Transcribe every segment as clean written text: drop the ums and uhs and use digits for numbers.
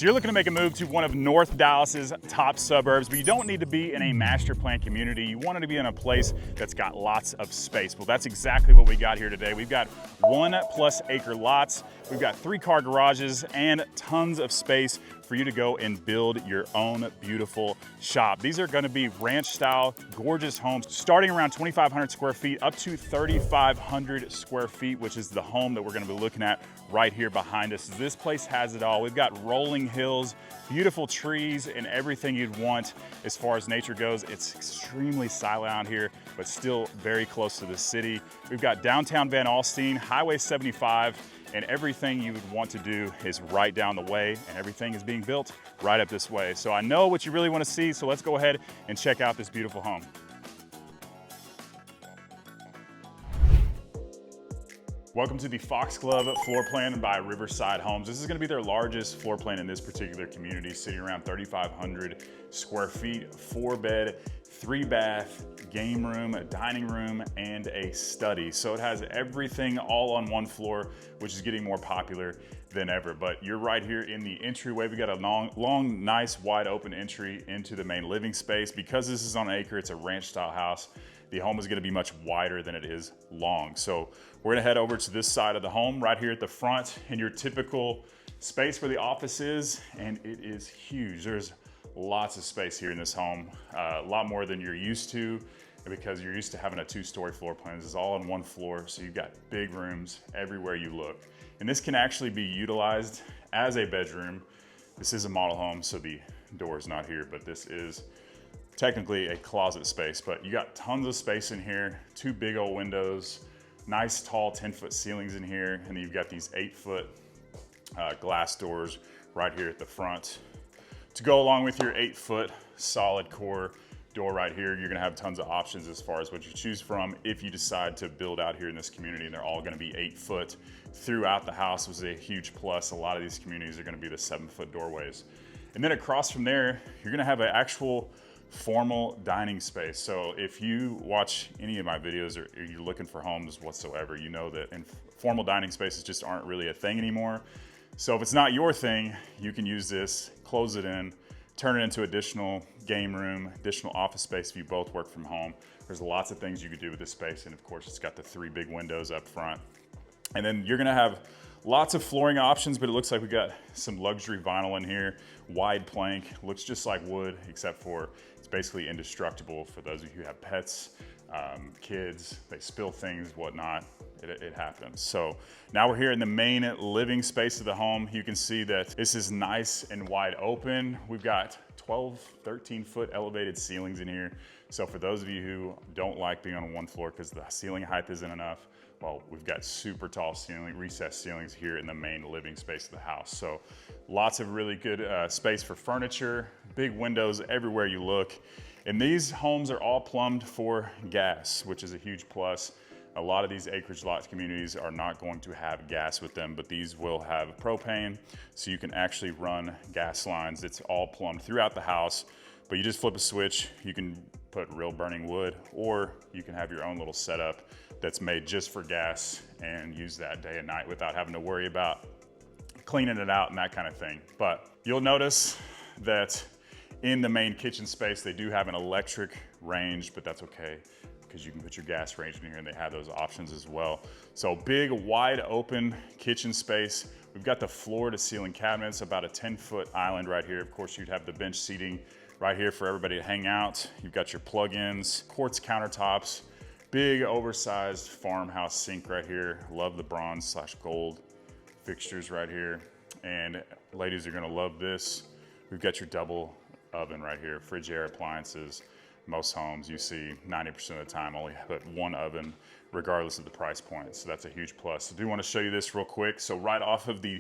So you're looking to make a move to one of North Dallas's top suburbs, but you don't need to be in a master plan community. You want it to be in a place that's got lots of space. Well, that's exactly what we got here today. We've got 1+ acre lots. We've got 3-car garages and tons of space for you to go and build your own beautiful shop. These are going to be ranch style, gorgeous homes starting around 2,500 square feet up to 3,500 square feet, which is the home that we're going to be looking at right here behind us. This place has it all. We've got rolling hills, beautiful trees, and everything you'd want as far as nature goes. It's extremely silent out here, but still very close to the city. We've got downtown Van Alstyne, Highway 75, and everything you would want to do is right down the way, and everything is being built right up this way. So I know what you really want to see, so let's go ahead and check out this beautiful home. Welcome to the Foxglove floor plan by Riverside Homes. This is going to be their largest floor plan in this particular community, sitting around 3,500 square feet, 4-bed, 3-bath, game room, a dining room, and a study. So it has everything all on one floor, which is getting more popular than ever. But you're right here in the entryway. We got a long, nice, wide open entry into the main living space. Because this is on Acre, it's a ranch style house. The home is gonna be much wider than it is long. So we're gonna head over to this side of the home right here at the front in your typical space where the office is, and it is huge. There's lots of space here in this home, a lot more than you're used to, because you're used to having a 2-story floor plan. This is all on one floor, so you've got big rooms everywhere you look. And this can actually be utilized as a bedroom. This is a model home, so the door is not here, but this is technically a closet space. But you got tons of space in here, 2 big old windows, nice tall 10-foot ceilings in here, and then you've got these 8-foot glass doors right here at the front. To go along with your 8-foot solid core door right here, you're gonna have tons of options as far as what you choose from if you decide to build out here in this community, and they're all gonna be 8-foot throughout the house, which is a huge plus. A lot of these communities are gonna be the 7-foot doorways. And then across from there, you're gonna have an actual formal dining space. So if you watch any of my videos or you're looking for homes whatsoever, you know that formal dining spaces just aren't really a thing anymore. So if it's not your thing, you can use this, close it in, turn it into additional game room, additional office space if you both work from home. There's lots of things you could do with this space, and of course it's got the 3 big windows up front. And then you're gonna have lots of flooring options, but it looks like we got some luxury vinyl in here, wide plank, looks just like wood, except for it's basically indestructible for those of you who have pets, kids, they spill things, whatnot, it happens. So now we're here in the main living space of the home. You can see that this is nice and wide open. We've got 12, 13-foot elevated ceilings in here. So for those of you who don't like being on one floor because the ceiling height isn't enough, well, we've got super tall ceiling, recessed ceilings here in the main living space of the house. So lots of really good space for furniture, big windows everywhere you look. And these homes are all plumbed for gas, which is a huge plus. A lot of these acreage lot communities are not going to have gas with them, but these will have propane, so you can actually run gas lines. It's all plumbed throughout the house, but you just flip a switch. You can put real burning wood, or you can have your own little setup that's made just for gas and use that day and night without having to worry about cleaning it out and that kind of thing. But you'll notice that in the main kitchen space, they do have an electric range, but that's okay because you can put your gas range in here, and they have those options as well. So big, wide open kitchen space. We've got the floor to ceiling cabinets, about a 10-foot island right here. Of course, you'd have the bench seating right here for everybody to hang out. You've got your plug-ins, quartz countertops, big oversized farmhouse sink right here. Love the bronze/gold fixtures right here. And ladies are gonna love this. We've got your double oven right here, Frigidaire appliances. Most homes you see 90% of the time only put one oven, regardless of the price point. So that's a huge plus. I do want to show you this real quick. So right off of the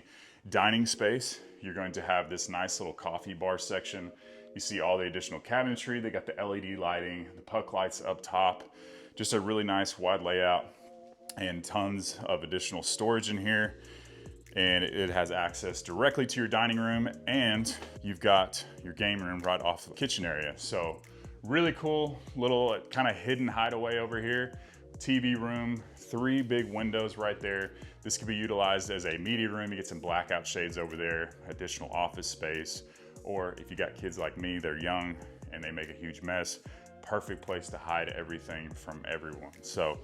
dining space, you're going to have this nice little coffee bar section. You see all the additional cabinetry. They got the LED lighting, the puck lights up top. Just a really nice wide layout and tons of additional storage in here. And it has access directly to your dining room, and you've got your game room right off the kitchen area. So really cool little kind of hidden hideaway over here TV room, 3 big windows right there. This could be utilized as a media room. You get some blackout shades over there, additional office space, or if you got kids like me, they're young and they make a huge mess, perfect place to hide everything from everyone. So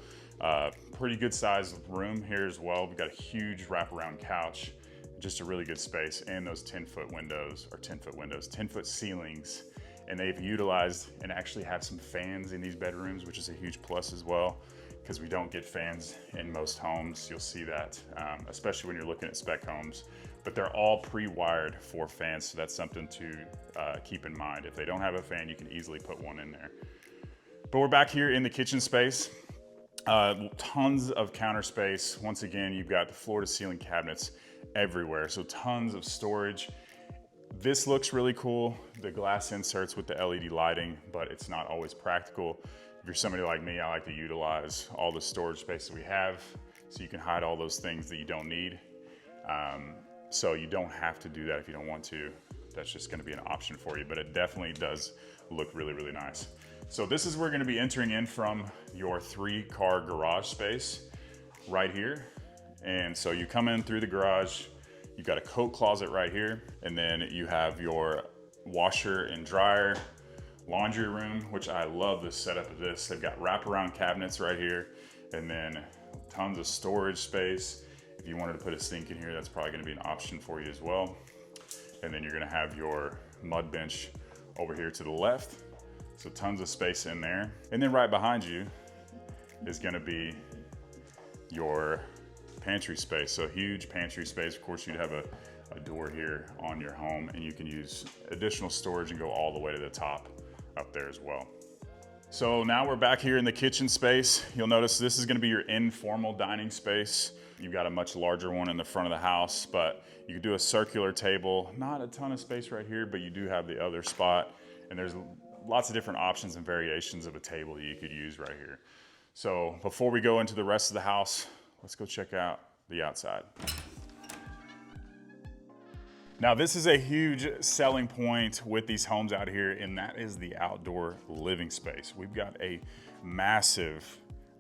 pretty good sized room here as well. We've got a huge wraparound couch, just a really good space, and those 10-foot windows, or 10-foot ceilings. And they've utilized and actually have some fans in these bedrooms, which is a huge plus as well, because we don't get fans in most homes. You'll see that, especially when you're looking at spec homes, but they're all pre-wired for fans. So that's something to keep in mind. If they don't have a fan, you can easily put one in there. But we're back here in the kitchen space. Tons of counter space. Once again, you've got the floor to ceiling cabinets everywhere. So tons of storage. This looks really cool, the glass inserts with the LED lighting, but it's not always practical. If you're somebody like me, I like to utilize all the storage space that we have so you can hide all those things that you don't need. So you don't have to do that if you don't want to. That's just gonna be an option for you, but it definitely does look really, really nice. So this is where we're gonna be entering in from your 3-car garage space right here. And so you come in through the garage, you've got a coat closet right here, and then you have your washer and dryer, laundry room, which I love the setup of this. They've got wraparound cabinets right here, and then tons of storage space. If you wanted to put a sink in here, that's probably gonna be an option for you as well. And then you're gonna have your mud bench over here to the left. So tons of space in there. And then right behind you is gonna be your pantry space. So huge pantry space. Of course, you'd have a door here on your home, and you can use additional storage and go all the way to the top up there as well. So now we're back here in the kitchen space. You'll notice this is gonna be your informal dining space. You've got a much larger one in the front of the house, but you could do a circular table. Not a ton of space right here, but you do have the other spot. And there's lots of different options and variations of a table that you could use right here. So before we go into the rest of the house, let's go check out the outside. Now, this is a huge selling point with these homes out here, and that is the outdoor living space. We've got a massive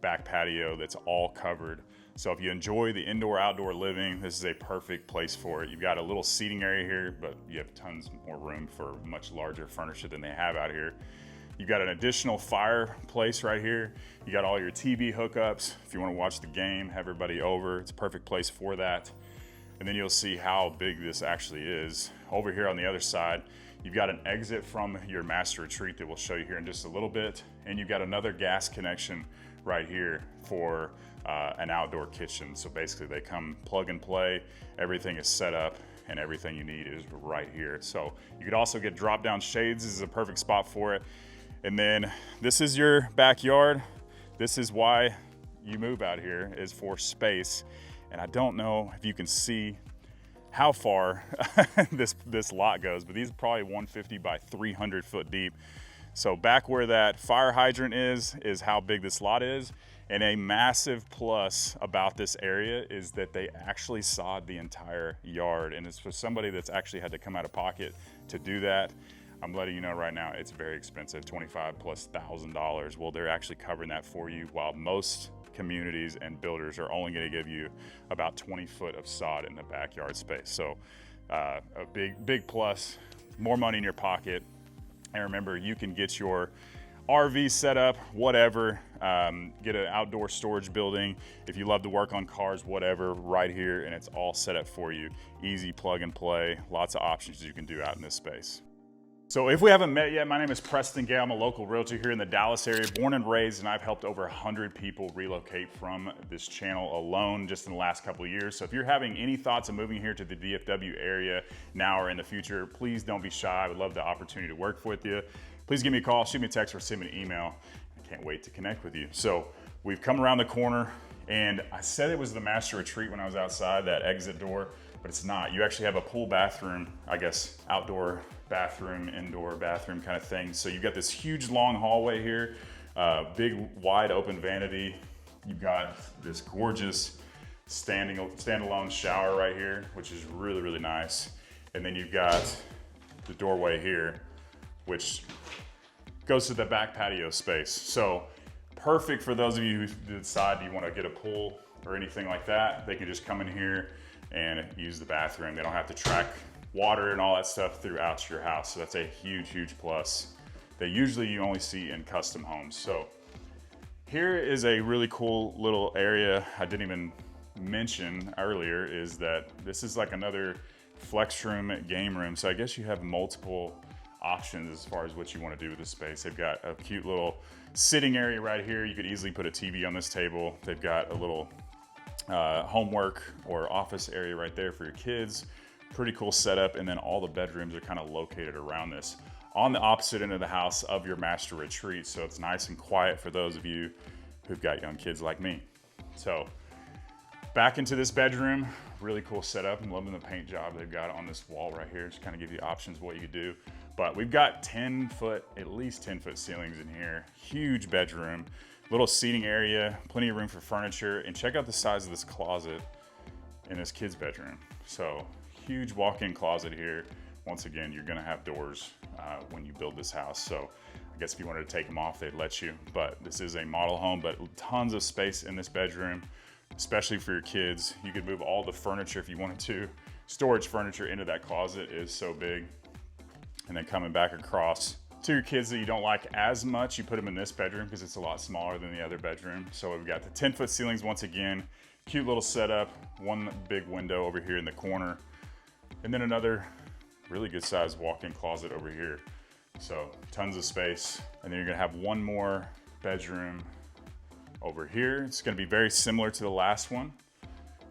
back patio that's all covered. So if you enjoy the indoor-outdoor living, this is a perfect place for it. You've got a little seating area here, but you have tons more room for much larger furniture than they have out here. You've got an additional fireplace right here. You got all your TV hookups. If you want to watch the game, have everybody over, it's a perfect place for that. And then you'll see how big this actually is. Over here on the other side, you've got an exit from your master retreat that we'll show you here in just a little bit. And you've got another gas connection right here for an outdoor kitchen. So basically they come plug and play, everything is set up, and everything you need is right here. So you could also get drop down shades. This is a perfect spot for it. And then this is your backyard. This is why you move out here, is for space. And I don't know if you can see how far this lot goes, but these are probably 150 by 300 foot deep. So back where that fire hydrant is how big this lot is. And a massive plus about this area is that they actually sod the entire yard. And it's for somebody that's actually had to come out of pocket to do that. I'm letting you know right now, it's very expensive, $25,000+. Well, they're actually covering that for you, while most communities and builders are only gonna give you about 20 foot of sod in the backyard space. So a big plus, more money in your pocket. And remember, you can get your RV set up, whatever, get an outdoor storage building. If you love to work on cars, whatever, right here, and it's all set up for you. Easy plug and play, lots of options you can do out in this space. So if we haven't met yet, my name is Preston Gale. I'm a local realtor here in the Dallas area, born and raised, and I've helped over 100 people relocate from this channel alone just in the last couple of years. So if you're having any thoughts of moving here to the DFW area now or in the future, please don't be shy. I would love the opportunity to work with you. Please give me a call, shoot me a text, or send me an email. I can't wait to connect with you. So we've come around the corner, and I said it was the master retreat when I was outside, that exit door, but it's not. You actually have a pool bathroom, I guess, outdoor bathroom, indoor bathroom kind of thing. So you've got this huge long hallway here, big wide open vanity. You've got this gorgeous standalone shower right here, which is really, really nice. And then you've got the doorway here, which goes to the back patio space. So Perfect for those of you who decide you want to get a pool or anything like that. They can just come in here and use the bathroom. They don't have to track water and all that stuff throughout your house. So that's a huge, huge plus that usually you only see in custom homes. So here is a really cool little area I didn't even mention earlier, is that this is like another flex room, game room. So I guess you have multiple options as far as what you want to do with this space. They've got a cute little sitting area right here. You could easily put a TV on this table. They've got a little homework or office area right there for your kids. Pretty cool setup. And then all the bedrooms are kind of located around this on the opposite end of the house of your master retreat. So it's nice and quiet for those of you who've got young kids like me. So back into this bedroom, really cool setup. I'm loving the paint job they've got on this wall right here. Just kind of give you options of what you could do. But we've got at least 10 foot ceilings in here. Huge bedroom, little seating area, plenty of room for furniture. And check out the size of this closet in this kid's bedroom. So huge walk-in closet here. Once again, you're gonna have doors when you build this house. So I guess if you wanted to take them off, they'd let you. But this is a model home, but tons of space in this bedroom, especially for your kids. You could move all the furniture if you wanted to. Storage furniture into that closet is so big. And then coming back across to your kids that you don't like as much, you put them in this bedroom because it's a lot smaller than the other bedroom. So we've got the 10 foot ceilings once again, cute little setup, one big window over here in the corner, and then another really good sized walk-in closet over here. So tons of space. And then you're gonna have one more bedroom over here. It's gonna be very similar to the last one.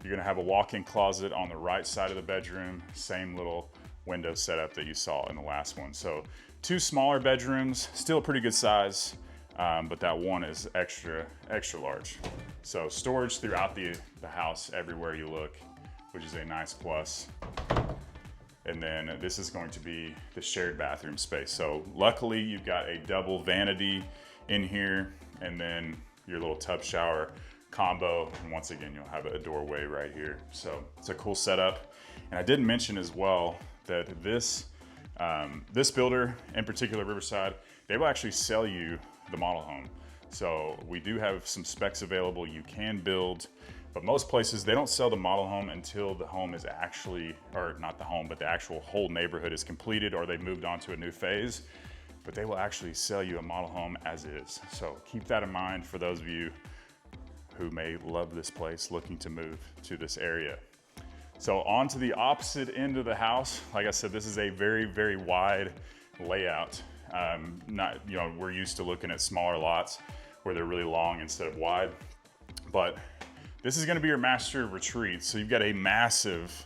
You're gonna have a walk-in closet on the right side of the bedroom, same little window setup that you saw in the last one. So two smaller bedrooms, still a pretty good size, but that one is extra large. So storage throughout the house everywhere you look, which is a nice plus. And then this is going to be the shared bathroom space. So luckily you've got a double vanity in here, and then your little tub shower combo. And once again, you'll have a doorway right here. So it's a cool setup. And I didn't mention as well that this builder, in particular Riverside, they will actually sell you the model home. So we do have some specs available you can build, but most places they don't sell the model home until the home is actually, or not the home, but the actual whole neighborhood is completed or they've moved on to a new phase. But they will actually sell you a model home as is. So keep that in mind for those of you who may love this place, looking to move to this area. So on to the opposite end of the house. Like I said, this is a very, very wide layout. We're used to looking at smaller lots where they're really long instead of wide, but this is gonna be your master retreat. So you've got a massive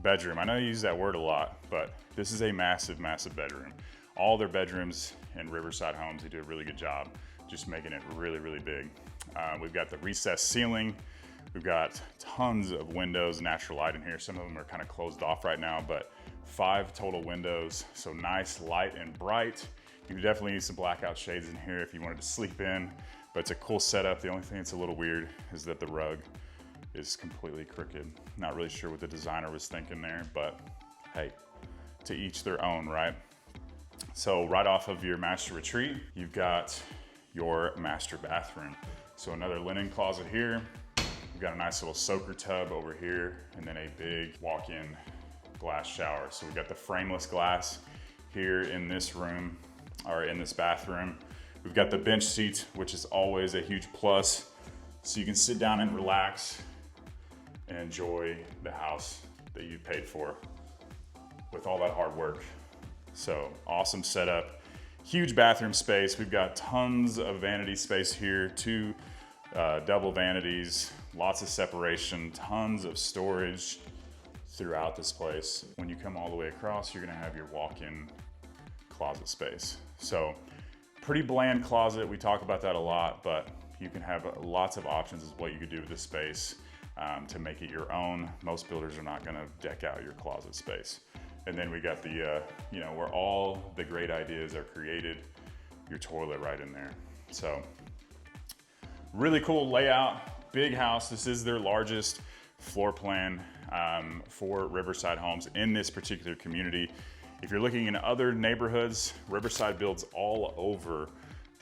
bedroom. I know you use that word a lot, but this is a massive, massive bedroom. All their bedrooms in Riverside Homes, they do a really good job just making it really, really big. We've got the recessed ceiling. We've got tons of windows, natural light in here. Some of them are kind of closed off right now, but 5 total windows. So nice, light and bright. You definitely need some blackout shades in here if you wanted to sleep in, but it's a cool setup. The only thing that's a little weird is that the rug is completely crooked. Not really sure what the designer was thinking there, but hey, to each their own, right? So right off of your master retreat, you've got your master bathroom. So another linen closet here. We've got a nice little soaker tub over here, and then a big walk-in glass shower. So we've got the frameless glass here in this room, or in this bathroom. We've got the bench seat, which is always a huge plus. So you can sit down and relax and enjoy the house that you paid for with all that hard work. So awesome setup, huge bathroom space. We've got tons of vanity space here, 2 double vanities, lots of separation, tons of storage throughout this place. When you come all the way across, you're gonna have your walk-in closet space. So pretty bland closet. We talk about that a lot, but you can have lots of options as what you could do with this space to make it your own. Most builders are not gonna deck out your closet space. And then we got the, where all the great ideas are created, your toilet right in there. So really cool layout, big house. This is their largest floor plan for Riverside Homes in this particular community. If you're looking in other neighborhoods, Riverside builds all over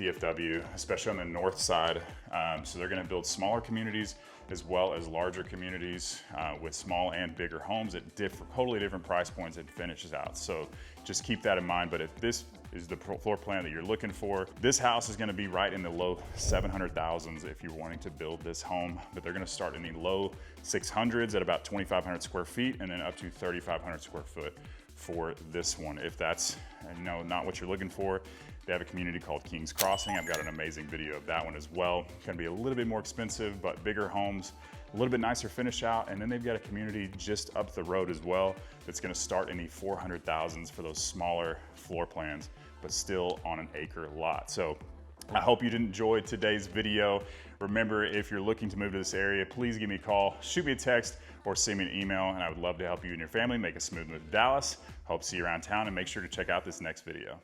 DFW, especially on the north side. So they're gonna build smaller communities as well as larger communities with small and bigger homes at totally different price points and finishes out. So just keep that in mind. But if this is the floor plan that you're looking for, this house is gonna be right in the low 700,000s if you're wanting to build this home. But they're gonna start in the low 600s at about 2,500 square feet and then up to 3,500 square foot for this one. If that's not what you're looking for, they have a community called King's Crossing. I've got an amazing video of that one as well. It's gonna be a little bit more expensive, but bigger homes, a little bit nicer finish out. And then they've got a community just up the road as well that's gonna start in the 400,000s for those smaller floor plans, but still on an acre lot. So I hope you enjoyed today's video. Remember, if you're looking to move to this area, please give me a call, shoot me a text, or send me an email, and I would love to help you and your family make a smooth move to Dallas. Hope to see you around town, and make sure to check out this next video.